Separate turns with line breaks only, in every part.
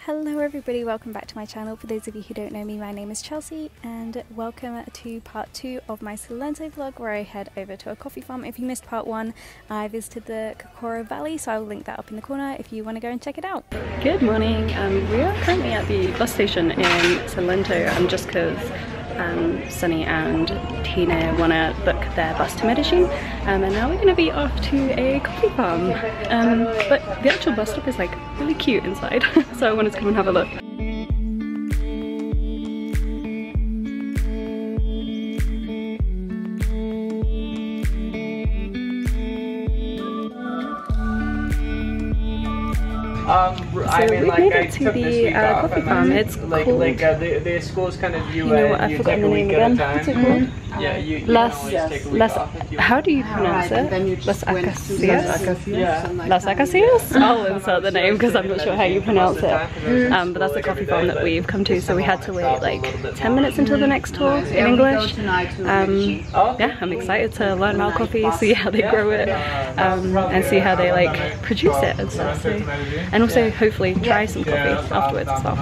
Hello everybody, welcome back to my channel. For those of you who don't know me, my name is Chelsea and welcome to part 2 of my Salento vlog where I head over to a coffee farm. If you missed part 1, I visited the Cocora Valley, so I'll link that up in the corner if you want to go and check it out. Good morning, we are currently at the bus station in Salento just because Sunny and Tina want to book their bus to Medellin, and now we're going to be off to a coffee farm, but the actual bus stop is like really cute inside so I wanted to come and have a look.
I mean, like,
we made it to the coffee farm. It's
like,
called,
the schools kind of
you know what, I've forgotten the name again. What's it called?
Yeah, you
how do you pronounce it? Las Acacias?
Yeah.
Las Acacias? I'll insert the name because I'm not sure how you pronounce it. But that's the coffee farm that we've come to, so we had to wait like 10 minutes until the next tour in English. Yeah, I'm excited to learn about coffee, see how they grow it, and see how they like produce it and stuff. So, and also hopefully try some coffee afterwards as well.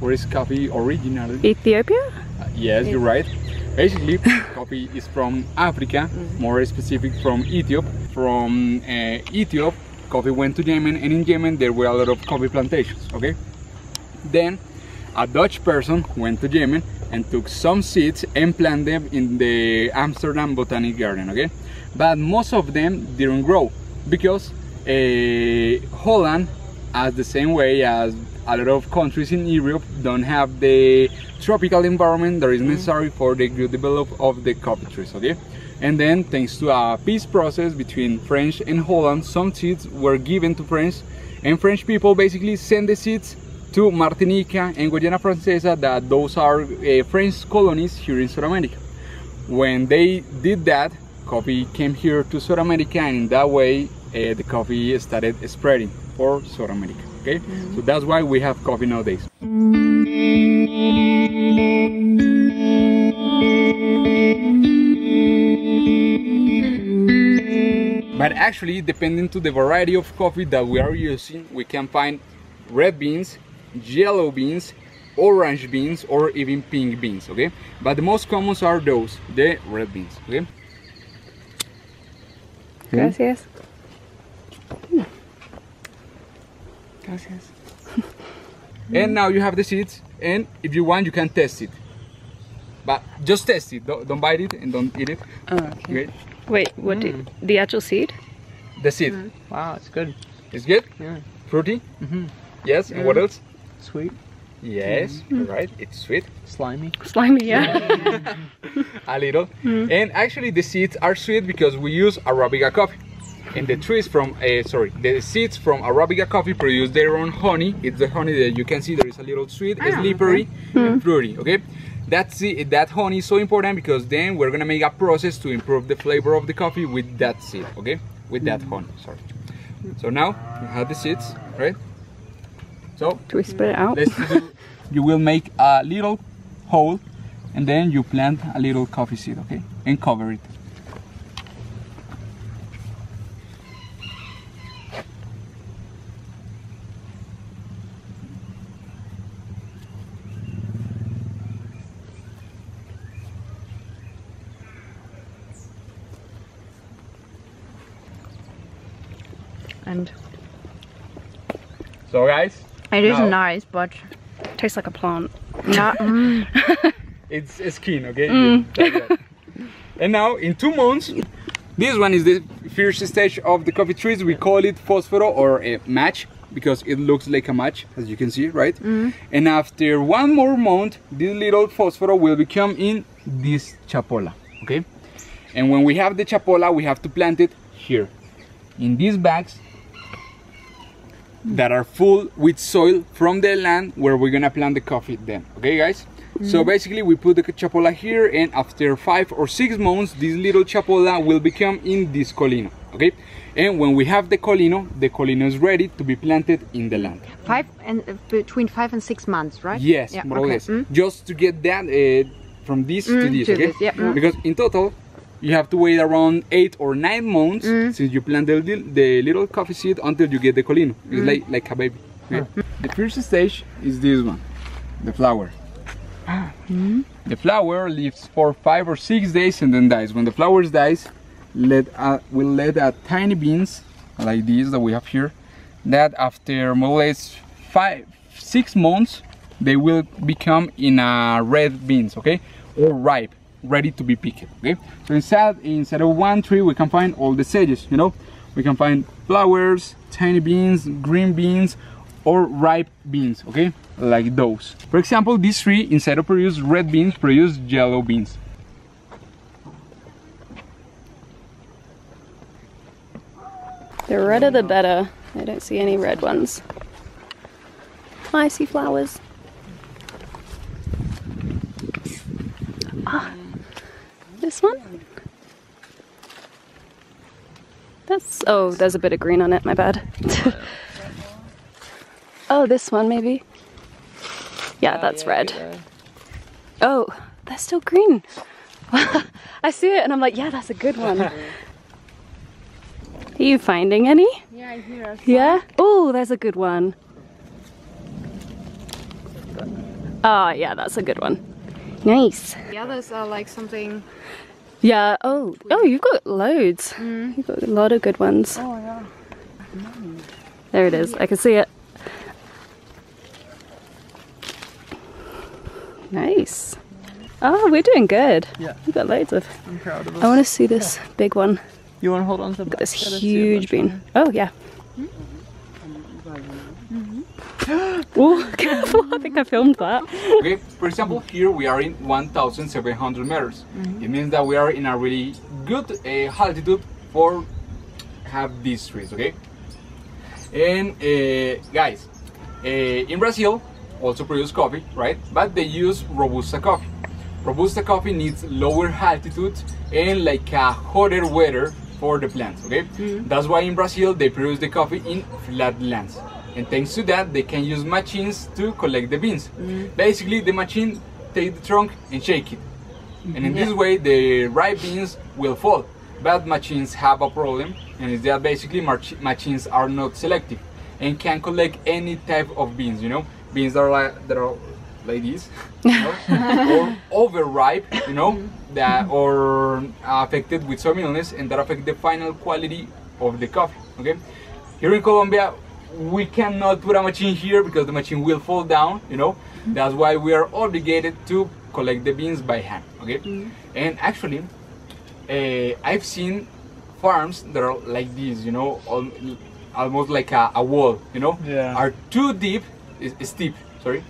Where is coffee originally?
Ethiopia?
Yes, you're right. Basically, coffee is from Africa, more specific from Ethiopia. From Ethiopia, coffee went to Yemen, and in Yemen there were a lot of coffee plantations, okay? Then a Dutch person went to Yemen and took some seeds and planted them in the Amsterdam Botanic Garden, okay? But most of them didn't grow because Holland, as the same way as a lot of countries in Europe, don't have the tropical environment that is necessary for the good development of the coffee trees, okay? And then, thanks to a peace process between French and Holland, some seeds were given to French, and French people basically send the seeds to Martinica and Guayana Francesa, that those are French colonies here in South America. When they did that, coffee came here to South America, and in that way the coffee started spreading for South America. Okay, so that's why we have coffee nowadays. But actually, depending to the variety of coffee that we are using, we can find red beans, yellow beans, orange beans, or even pink beans, okay? But the most common are those, the red beans, okay?
Gracias.
Gracias. And now you have the seeds, and if you want you can test it, but just test it, don't bite it and don't eat it.
Oh, okay. Wait, what did the actual seed?
The seed.
Wow, it's good.
It's good?
Yeah.
Fruity? Yes, and what else?
Sweet.
Yes, right, it's sweet.
Slimy.
Slimy, yeah.
A little. And actually the seeds are sweet because we use Arabica coffee. And the trees from, the seeds from Arabica coffee produce their own honey. It's the honey that you can see there is a little sweet, slippery, and fruity, okay? That honey is so important because then we're gonna make a process to improve the flavor of the coffee with that seed, okay? With that honey, sorry. So now, you have the seeds, right? So,
do we spread it out?
You will make a little hole and then you plant a little coffee seed, okay? And cover it.
And
so guys,
it is nice, but
it tastes like a plant.
not.
It's skin, okay? And now in 2 months, this one is the first stage of the coffee trees. We call it phosphoro or a match because it looks like a match, as you can see, right? And after 1 more month, this little phosphoro will become in this chapola, okay? And when we have the chapola, we have to plant it here in these bags that are full with soil from the land where we're gonna plant the coffee then, okay guys? So basically we put the chapola here, and after 5 or 6 months this little chapola will become in this colino, okay? And when we have the colino is ready to be planted in the land.
Between 5 and 6 months, right?
Yes, yeah, more or less. Just to get that from this to this, okay?
This, yeah.
Because in total you have to wait around 8 or 9 months since you plant the little coffee seed until you get the colino. It's like a baby. Okay? The first stage is this one, the flower. The flower lives for 5 or 6 days and then dies. When the flower dies, we'll let tiny beans like these that we have here, that after more or less 5-6 months they will become in red beans, okay, or ripe, ready to be picked. Okay, so instead of one tree we can find all the stages, you know. We can find flowers, tiny beans, green beans, or ripe beans, okay, like those. For example, this tree, instead of produce red beans, produce yellow beans.
The redder the better. I don't see any red ones. I see flowers. Ah, this one? That's, oh, there's a bit of green on it, my bad. Oh, this one maybe? Yeah, that's red. Oh, they're still green. I see it and I'm like, yeah, that's a good one. Are you finding any?
Yeah, I hear.
Yeah? Oh, there's a good one. Oh, yeah, that's a good one. Nice.
The others are like something.
Yeah, oh, you've got loads. You've got a lot of good ones.
Oh, yeah.
There it is, I can see it. Nice. Oh, we're doing good.
Yeah.
We've got loads of.
I'm proud of us.
I want to see this big one.
You want to hold on to the
Look at this
back?
huge bean. Oh, yeah. Oh, careful, I think I filmed that.
Okay, for example, here we are in 1,700 meters. It means that we are in a really good altitude for have these trees, okay? And guys, in Brazil also produce coffee, right? But they use Robusta coffee. Robusta coffee needs lower altitude and like a hotter weather for the plants, okay? That's why in Brazil they produce the coffee in flat lands. And thanks to that, they can use machines to collect the beans. Basically, the machine takes the trunk and shake it. And in this way, the ripe beans will fall. But machines have a problem, and it's that basically machines are not selective and can collect any type of beans, you know? Beans that are like this, you know? Or overripe, you know, that or affected with soil illness, and that affect the final quality of the coffee, okay? Here in Colombia, we cannot put a machine here because the machine will fall down, you know. That's why we are obligated to collect the beans by hand, okay? And actually, I've seen farms that are like this, you know, almost like a wall, you know, are too deep, steep, sorry,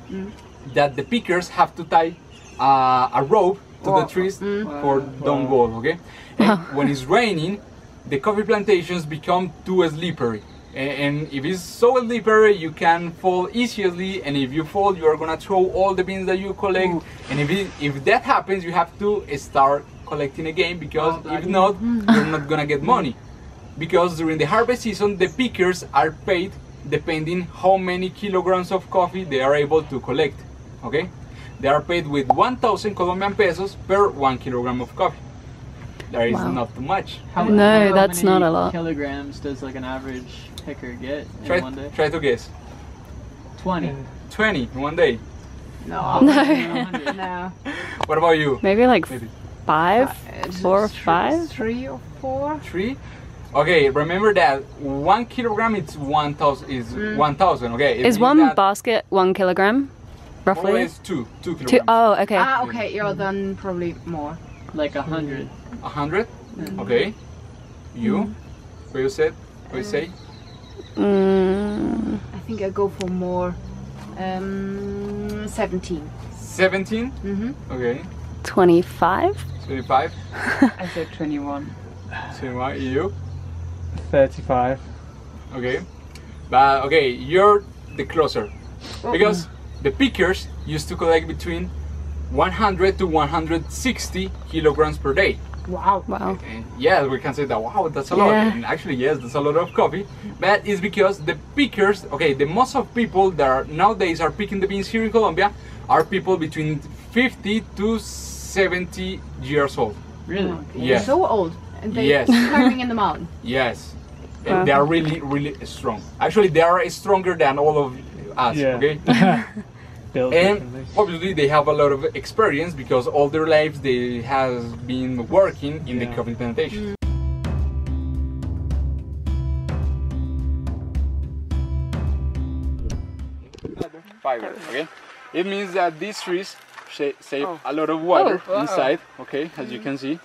that the pickers have to tie a rope to the trees for don't go, okay? And when it's raining, the coffee plantations become too slippery. And if it's so slippery, you can fall easily, and if you fall, you are gonna throw all the beans that you collect. And if that happens, you have to start collecting again, because if not, you're not gonna get money. Because during the harvest season, the pickers are paid depending how many kilograms of coffee they are able to collect. Okay, they are paid with 1,000 Colombian pesos per 1 kilogram of coffee. That is not too much.
No, that's not a lot.
How many kilograms does like an average picker get in one day?
Try to guess.
20.
20 in one day.
No.
No.
What about you?
Maybe like
Maybe.
5, 4 or 5?
3 or 4.
3? Okay, remember that 1 kilogram is 1,000 1,000, okay?
Is one basket 1 kilogram? Roughly?
More or less 2 kilograms.
Oh, okay.
Ah, okay, you're then probably more.
Like 100.
100? Okay. You? What you said? What you say?
I think I go for more. 17.
17? Okay.
25?
25?
I said 21.
21, you?
35.
Okay. But okay, you're the closer. Because the pickers used to collect between 100 to 160 kilograms per day.
Wow.
Wow.
And yes, we can say that, wow, that's a lot. And actually, yes, that's a lot of coffee. But it's because the pickers, okay, the most of people that are nowadays are picking the beans here in Colombia are people between 50 to 70 years old.
Really?
Yes.
So old. And they
Yes.
climbing in the mountain.
Yes.
Wow.
And they are really, really strong. Actually, they are stronger than all of us,
Yeah.
okay?
Built
And
differently.
obviously they have a lot of experience because all their lives they has been working in the
Yeah.
coffee plantation. Fiber, okay? It means that these trees save a lot of water inside, okay, as you can see.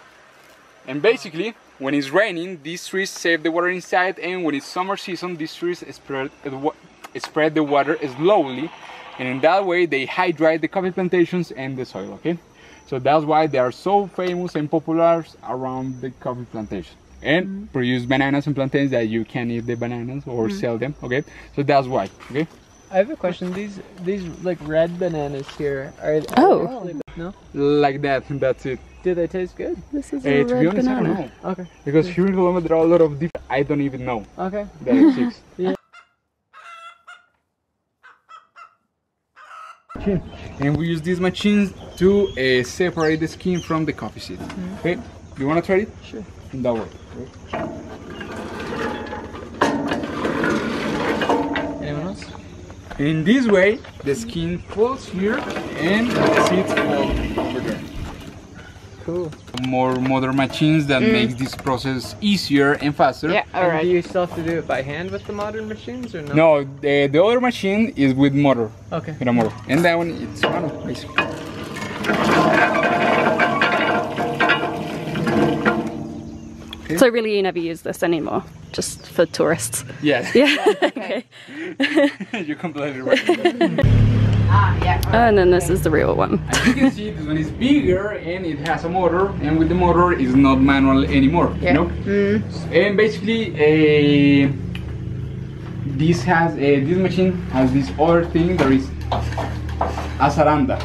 And basically, when it's raining, these trees save the water inside, and when it's summer season, these trees spread the water slowly, and in that way they hydrate the coffee plantations and the soil, okay? So that's why they are so famous and popular around the coffee plantation. And produce bananas and plantains that you can eat the bananas or sell them, okay? So that's why, okay?
I have a question. These like red bananas here are
Oh.
no?
Like that, and that's it.
Do they taste good?
This is
To
a
be
red
honest, I
banana.
don't know.
Okay.
Because here in Colombia there are a lot of different, I don't even know
Okay.
that exists.
Yeah.
And we use these machines to separate the skin from the coffee seeds. Okay, you want to try it?
Sure.
In that way.
Anyone else?
In this way, the skin falls here and the seeds fall over there.
Cool.
More modern machines that makes this process easier and faster.
Yeah,
And
alright.
do you still have to do it by hand with the modern machines or no?
No, the other machine is with motor.
Okay.
With a motor. And that one, it's manual, basically.
So really you never use this anymore, just for tourists.
Yes.
Yeah. Okay.
You're completely right.
Yeah.
And then this is the real one.
As you can see, this one is bigger and it has a motor, and with the motor it's not manual anymore, you know? And basically this machine has this other thing that is a saranda.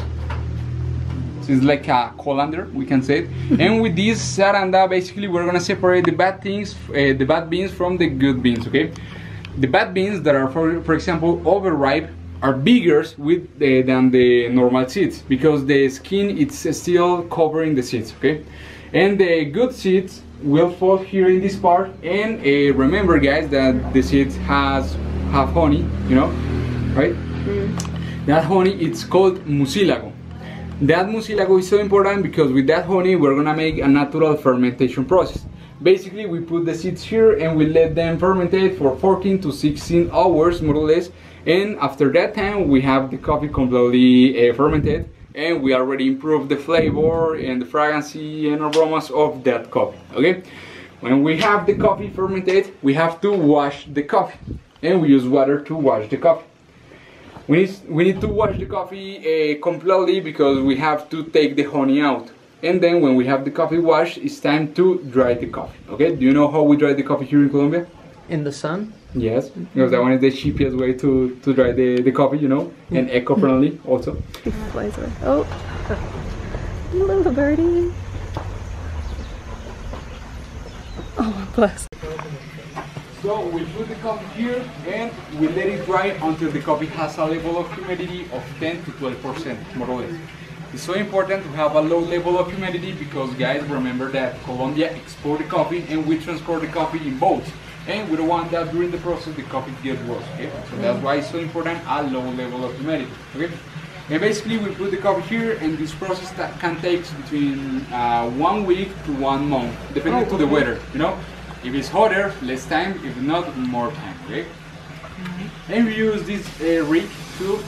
So it's like a colander, we can say it. And with this saranda, basically we're gonna separate the bad things, the bad beans from the good beans, okay? The bad beans that are, for example, overripe are bigger than the normal seeds because the skin it's still covering the seeds, okay? And the good seeds will fall here in this part, and remember guys that the seeds have honey, you know, right? That honey, it's called mucílago. That mucílago is so important because with that honey we're gonna make a natural fermentation process. Basically we put the seeds here and we let them fermentate for 14 to 16 hours more or less, and after that time we have the coffee completely fermented, and we already improved the flavor and the fragrance and aromas of that coffee, okay? When we have the coffee fermented, we have to wash the coffee, and we use water to wash the coffee. We need to wash the coffee completely because we have to take the honey out. And then when we have the coffee washed, it's time to dry the coffee, okay? Do you know how we dry the coffee here in Colombia?
In the sun?
Yes, because that one is the cheapest way to dry the coffee, you know, and eco-friendly also.
Flies away. Oh, little birdie. Oh, bless.
So we put the coffee here and we let it dry until the coffee has a level of humidity of 10 to 12%, more or less. It's so important to have a low level of humidity because guys, remember that Colombia exports the coffee and we transport the coffee in boats. And we don't want that during the process the coffee gets worse, okay? So that's why it's so important a low level of humidity, okay? And basically we put the coffee here, and this process that can take between 1 week to 1 month, depending to the weather, you know? If it's hotter, less time, if not, more time, okay? And we use this rig to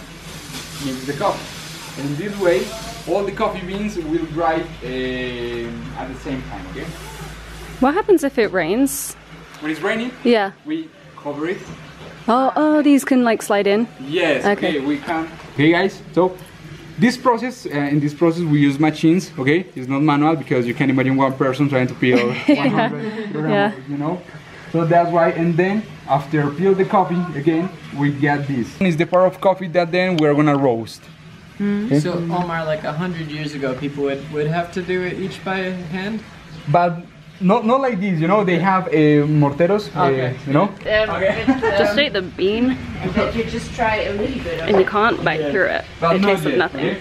mix the coffee. And in this way, all the coffee beans will dry at the same time, okay?
What happens if it rains?
When it's raining,
Yeah.
we cover it.
Oh, these can like slide in?
Yes,
Okay.
okay, we can. Okay guys, so this process, in this process we use machines, okay? It's not manual because you can imagine one person trying to peel 100 grams,
Yeah.
you know? So that's why, and then after peel the coffee, again, we get this. It's the part of coffee that then we're gonna roast. Okay?
So Omar, like 100 years ago, people would have to do it each by hand?
But not like this, you know, they have morteros,
Okay.
you know?
Just take the bean
And then you just try a little bit of
and you can't bite through it.
But
It
not
tastes of
yet,
nothing.
okay?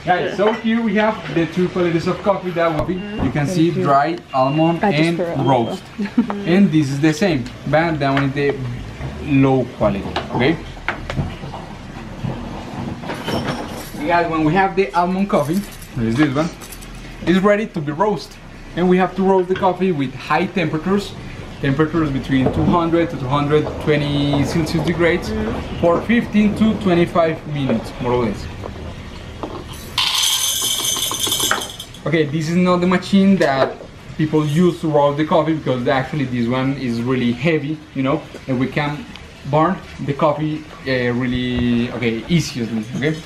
Guys, so here we have the two qualities of coffee that you can see: dry, almond, and roast. And this is the same, but that one is the low quality. Okay. Guys, when we have the almond coffee, is this one, it's ready to be roasted, and we have to roast the coffee with high temperatures between 200 to 220 Celsius degrees for 15 to 25 minutes, more or less. Okay, this is not the machine that people use to roast the coffee, because actually this one is really heavy, you know, and we can burn the coffee really easily. Okay,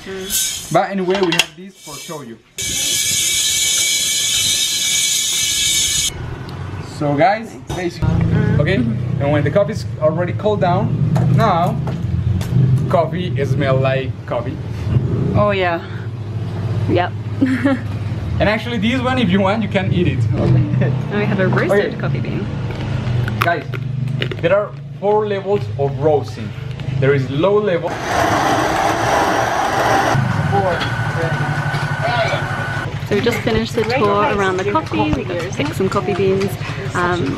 but anyway, we have this for show you. So guys, basically, okay, and when the coffee is already cooled down, now coffee smells like coffee.
Oh yeah. Yep.
And actually this one, if you want, you can eat it.
Now we have a roasted coffee bean.
Guys, there are 4 levels of roasting. There is low level.
So we just finished the tour around the coffee. We got to pick some coffee beans,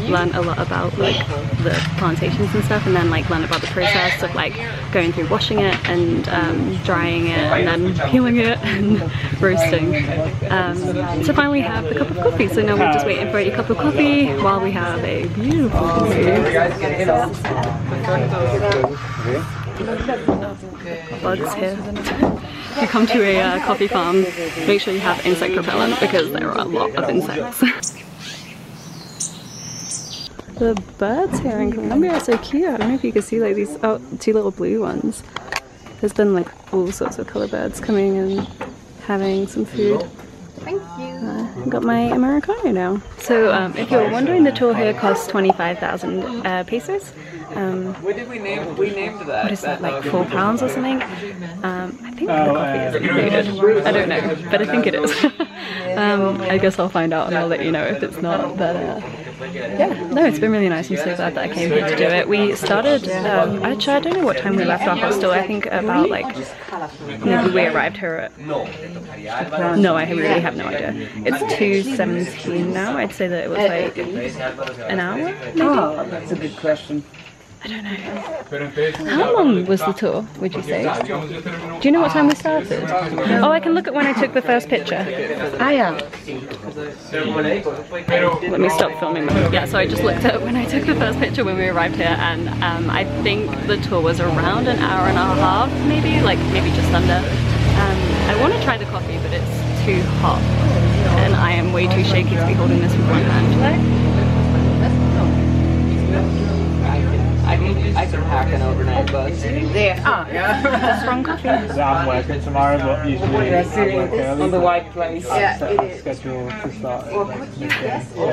learn a lot about like the plantations and stuff, and then like learn about the process of like going through washing it and drying it and then peeling it and roasting. So finally have the cup of coffee. So now we're just waiting for a cup of coffee while we have a beautiful view. Bugs here. If you come to a coffee farm, make sure you have insect repellent because there are a lot of insects. The birds here in Colombia are so cute. I don't know if you can see like these 2 little blue ones. There's been like all sorts of colour birds coming and having some food. Thank you. Got my Americano now. So if you're wondering, the tour here costs 25,000 pesos.
What did we name? We named that.
What is that, like £4 or something? I think the coffee is included. I don't know, but I think it is. I guess I'll find out and I'll let you know if it's not. But yeah, no, it's been really nice. I'm so glad that I came here to do it. We started, actually I don't know what time we left our hostel. I think about like, maybe we arrived here at, no, I really have no idea. It's 2:17 now. I'd say that it was like an hour, maybe?
Oh, that's a good question.
I don't know. How long was the tour, would you say? Do you know what time we started? Oh, I can look at when I took the first picture. Ah, yeah. Let me stop filming. Yeah, so I just looked at when I took the first picture when we arrived here, and I think the tour was around an hour and a half, maybe just under. I want to try the coffee, but it's too hot, and I am way too shaky to be holding this with one hand.
I can hack an overnight bus.
There.
Ah, yeah.
Strong coffee.
I'm working tomorrow, but usually I work early.
On the white place.
Yeah, it is.
Schedule to start.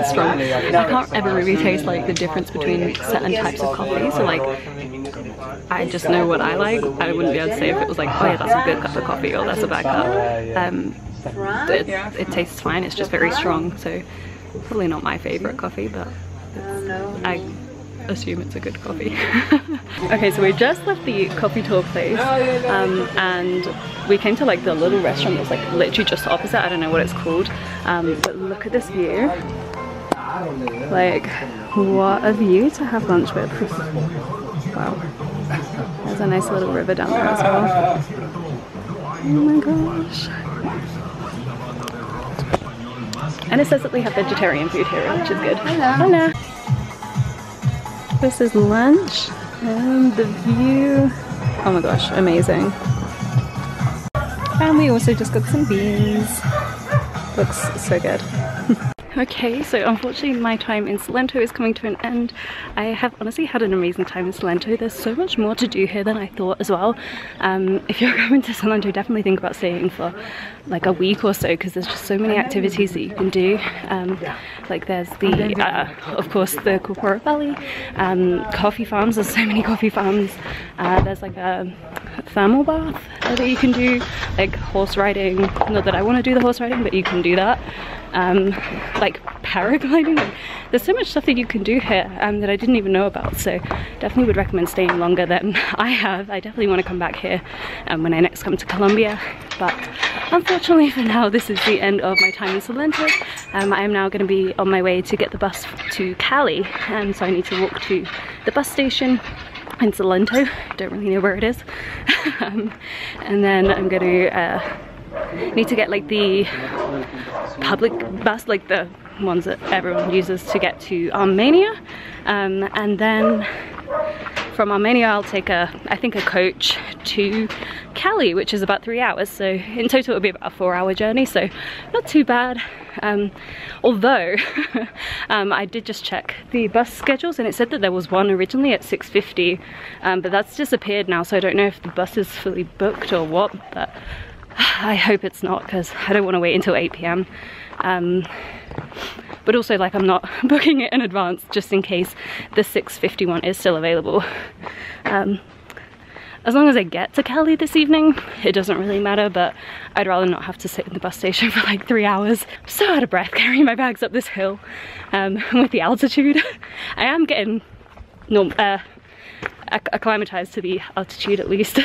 Strong. I can't ever really taste like the difference between certain types of coffee. So like, I just know what I like. I wouldn't be able to say if it was like, oh yeah, that's a good cup of coffee or that's a bad cup. It tastes fine. It's just very strong. So probably not my favorite coffee, but I assume it's a good coffee. Okay, so we just left the coffee talk place, and we came to like the little restaurant that's like literally just opposite. I don't know what it's called, but look at this view. Like, what a view to have lunch with. Wow. There's a nice little river down there as well. Oh my gosh. And it says that they have vegetarian food here, which is good. Hello. This is lunch, and the view, oh my gosh, amazing. And we also just got some beans. Looks so good. Okay, so unfortunately my time in Salento is coming to an end. I have honestly had an amazing time in Salento. There's so much more to do here than I thought as well. If you're going to Salento, definitely think about staying for like a week or so, because there's just so many activities that you can do. Like there's the, of course, the Cocora Valley, coffee farms. There's so many coffee farms. There's like a thermal bath that you can do, like horse riding. Not that I want to do the horse riding, but you can do that. like paragliding. Like, there's so much stuff that you can do here that I didn't even know about, so definitely would recommend staying longer than I have. I definitely want to come back here when I next come to Colombia, but unfortunately for now this is the end of my time in Salento. I am now going to be on my way to get the bus to Cali, so I need to walk to the bus station in Salento. Don't really know where it is. And then I'm going to need to get like the public bus, like the ones that everyone uses to get to Armenia, and then from Armenia I'll take I think a coach to Cali, which is about 3 hours, so in total it'll be about a 4-hour journey, so not too bad. Although I did just check the bus schedules and it said that there was one originally at 6:50, but that's disappeared now, so I don't know if the bus is fully booked or what, but I hope it's not, because I don't want to wait until 8 p.m. But also, like, I'm not booking it in advance just in case the 6:50 one is still available. As long as I get to Cali this evening, it doesn't really matter, but I'd rather not have to sit in the bus station for like 3 hours. I'm so out of breath carrying my bags up this hill with the altitude. I am getting acclimatized to the altitude at least.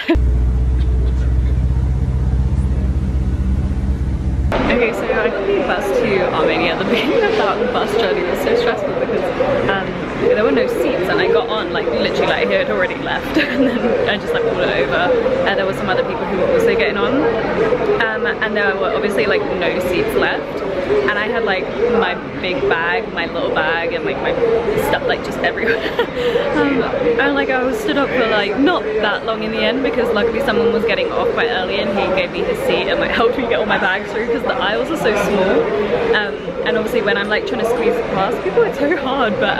Okay, so I took the bus to Armenia. The beginning of that bus journey was so stressful because there were no seats, and I got on like literally like he had already left, and then I just like pulled it over, and there were some other people who were also getting on, and there were obviously like no seats left, and I had like my big bag, my little bag, and like my stuff like just everywhere. And like I was stood up for like not that long in the end, because luckily someone was getting off quite early and he gave me his seat and like helped me get all my bags through, because the aisles are so small, and obviously when I'm like trying to squeeze past people it's so hard, but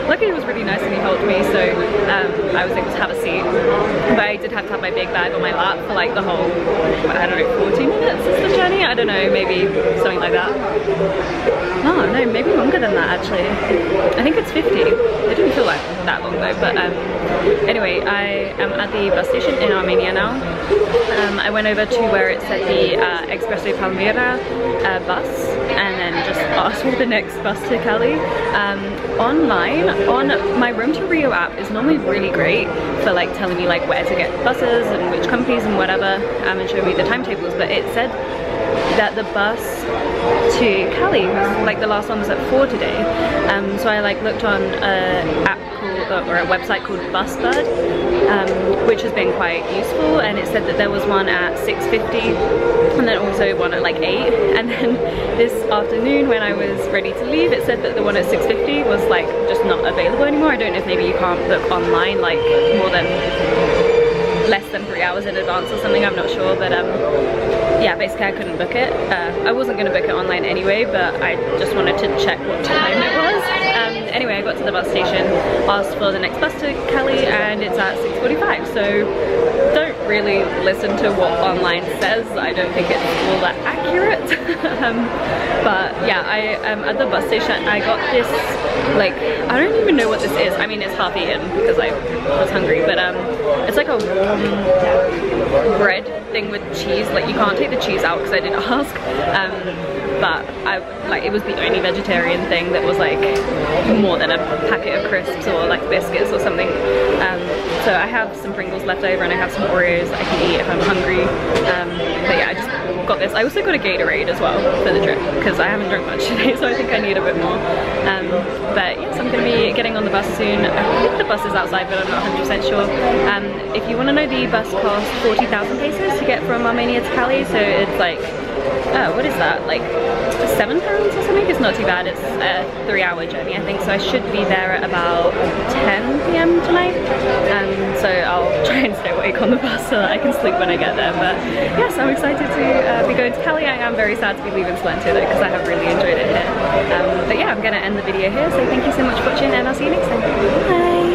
luckily he was really nice and he helped me, so I was able to have a seat. But I did have to have my big bag on my lap for like the whole, I don't know, 40 minutes is the journey? I don't know, maybe something like that. Oh no, maybe longer than that actually. I think it's 50. It didn't feel like that long though, but anyway, I am at the bus station in Armenia now. I went over to where it said the Expresso Palmyra bus, and then just asked for the next bus to Cali. Online, on my Rome to Rio app is normally really great for like telling me like where to get buses and which companies and whatever, and showing me the timetables, but it said that the bus to Cali was like the last one was at 4 today, so I like looked on an app called, or a website called Busbird, which has been quite useful, and it said that there was one at 6:50 and then also one at like 8, and then this afternoon when I was ready to leave it said that the one at 6:50 was like just not available anymore. I don't know if maybe you can't book online like more than less than 3 hours in advance or something, I'm not sure, but yeah, basically I couldn't book it. I wasn't going to book it online anyway, but I just wanted to check what time it was. Anyway, I got to the bus station, asked for the next bus to Cali, and it's at 6:45, so don't really listen to what online says. I don't think it's all that accurate. But yeah, at the bus station I got this, like, I don't even know what this is. I mean, it's half eaten because I was hungry, but it's like a warm bread thing with cheese. Like, you can't take the cheese out because I didn't ask, but it was the only vegetarian thing that was like more than a packet of crisps or like biscuits or something. So I have some Pringles left over, and I have some Oreos that I can eat if I'm hungry. But yeah, I just got this. I also got a Gatorade as well for the trip because I haven't drunk much today, so I think I need a bit more. But yes, I'm going to be getting on the bus soon. I think the bus is outside, but I'm not 100% sure. If you want to know, the bus costs 40,000 pesos to get from Armenia to Cali, so it's like, what is that, like £7 or something? It's not too bad. It's a 3-hour journey, I think, so I should be there at about 10 p.m. tonight, so I'll try and stay awake on the bus so that I can sleep when I get there. But yes, I'm excited to be going to Cali. I am very sad to be leaving Salento though, because I have really enjoyed it here. But yeah, I'm going to end the video here, so thank you so much for watching, and I'll see you next time. Bye!